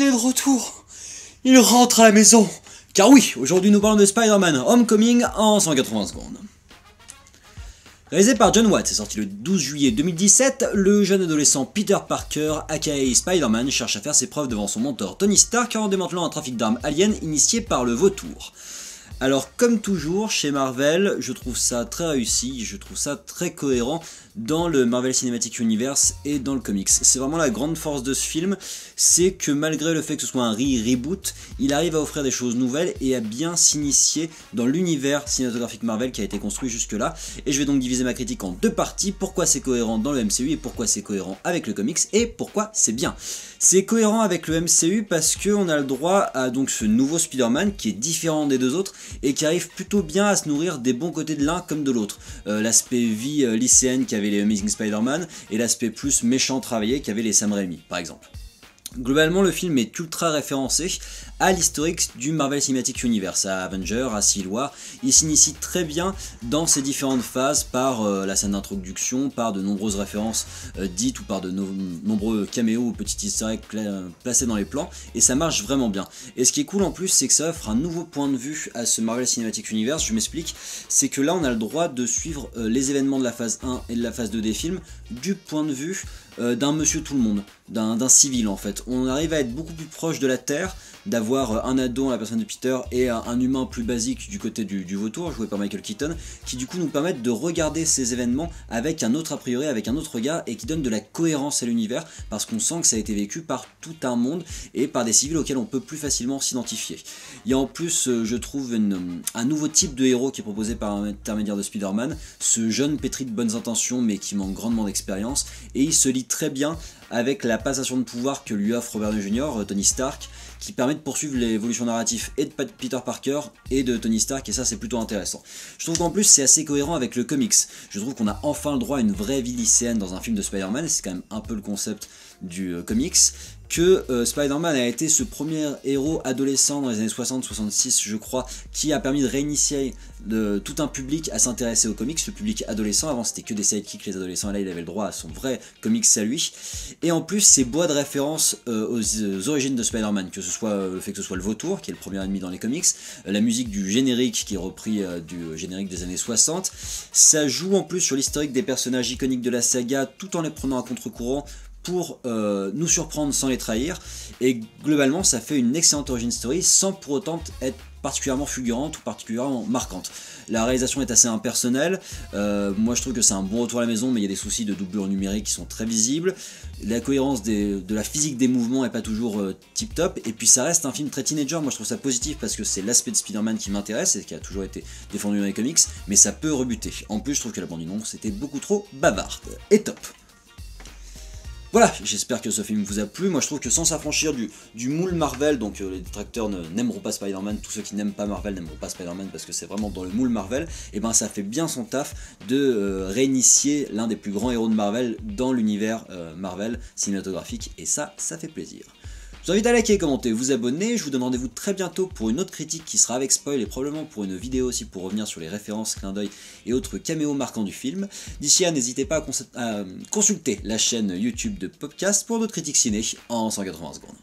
est de retour. Il rentre à la maison. Car oui, aujourd'hui nous parlons de Spider-Man Homecoming en 180 secondes. Réalisé par Jon Watts et sorti le 12 juillet 2017, le jeune adolescent Peter Parker, aka Spider-Man, cherche à faire ses preuves devant son mentor Tony Stark en démantelant un trafic d'armes aliens initié par le Vautour. Alors comme toujours chez Marvel, je trouve ça très réussi, je trouve ça très cohérent dans le Marvel Cinematic Universe et dans le comics. C'est vraiment la grande force de ce film, c'est que malgré le fait que ce soit un reboot, il arrive à offrir des choses nouvelles et à bien s'initier dans l'univers cinématographique Marvel qui a été construit jusque là. Et je vais donc diviser ma critique en deux parties, pourquoi c'est cohérent dans le MCU et pourquoi c'est cohérent avec le comics et pourquoi c'est bien. C'est cohérent avec le MCU parce qu'on a le droit à donc ce nouveau Spider-Man qui est différent des deux autres et qui arrive plutôt bien à se nourrir des bons côtés de l'un comme de l'autre. L'aspect vie lycéenne qu'avaient les Amazing Spider-Man et l'aspect plus méchant travaillé qu'avaient les Sam Raimi par exemple. Globalement, le film est ultra référencé à l'historique du Marvel Cinematic Universe, à Avengers, à Civil War. Il s'initie très bien dans ces différentes phases par la scène d'introduction, par de nombreuses références dites ou par de nombreux caméos ou petits easter eggs placés dans les plans, et ça marche vraiment bien. Et ce qui est cool en plus, c'est que ça offre un nouveau point de vue à ce Marvel Cinematic Universe. Je m'explique, c'est que là on a le droit de suivre les événements de la phase 1 et de la phase 2 des films du point de vue d'un monsieur tout le monde, d'un civil en fait. On arrive à être beaucoup plus proche de la Terre, d'avoir un ado en la personne de Peter et un humain plus basique du côté du Vautour, joué par Michael Keaton, qui du coup nous permettent de regarder ces événements avec un autre a priori, avec un autre regard, et qui donne de la cohérence à l'univers, parce qu'on sent que ça a été vécu par tout un monde et par des civils auxquels on peut plus facilement s'identifier. Il y a en plus, je trouve, un nouveau type de héros qui est proposé par l'intermédiaire de Spider-Man, ce jeune pétri de bonnes intentions mais qui manque grandement d'expérience, et il se lie très bien avec la passation de pouvoir que lui offre Robert Downey Jr., Tony Stark, qui permet de poursuivre l'évolution narrative et de Peter Parker et de Tony Stark, et ça c'est plutôt intéressant. Je trouve qu'en plus c'est assez cohérent avec le comics. Je trouve qu'on a enfin le droit à une vraie vie lycéenne dans un film de Spider-Man, et c'est quand même un peu le concept du comics, que Spider-Man a été ce premier héros adolescent dans les années 60-66 je crois, qui a permis de réinitier tout un public à s'intéresser aux comics, le public adolescent. Avant c'était que des sidekicks les adolescents, et là il avait le droit à son vrai comics à lui. Et en plus c'est bois de référence aux origines de Spider-Man, que ce soit le fait que ce soit le Vautour qui est le premier ennemi dans les comics, la musique du générique qui est repris du générique des années 60, ça joue en plus sur l'historique des personnages iconiques de la saga tout en les prenant à contre-courant pour nous surprendre sans les trahir, et globalement ça fait une excellente origin story sans pour autant être particulièrement fulgurante ou particulièrement marquante. La réalisation est assez impersonnelle, moi je trouve que c'est un bon retour à la maison, mais il y a des soucis de doublure numérique qui sont très visibles, la cohérence de la physique des mouvements est pas toujours tip top, et puis ça reste un film très teenager. Moi je trouve ça positif parce que c'est l'aspect de Spider-Man qui m'intéresse et qui a toujours été défendu dans les comics, mais ça peut rebuter. En plus je trouve que la bande-annonce était beaucoup trop bavarde, et top. Voilà, j'espère que ce film vous a plu. Moi je trouve que sans s'affranchir du moule Marvel, donc les détracteurs n'aimeront pas Spider-Man, tous ceux qui n'aiment pas Marvel n'aimeront pas Spider-Man parce que c'est vraiment dans le moule Marvel, et ben ça fait bien son taf de réinitier l'un des plus grands héros de Marvel dans l'univers Marvel cinématographique, et ça fait plaisir. Je vous invite à liker, commenter, vous abonner. Je vous donne rendez-vous très bientôt pour une autre critique qui sera avec spoil, et probablement pour une vidéo aussi pour revenir sur les références, clins d'œil et autres caméos marquants du film. D'ici là, n'hésitez pas à consulter la chaîne YouTube de Popcast pour d'autres critiques ciné en 180 secondes.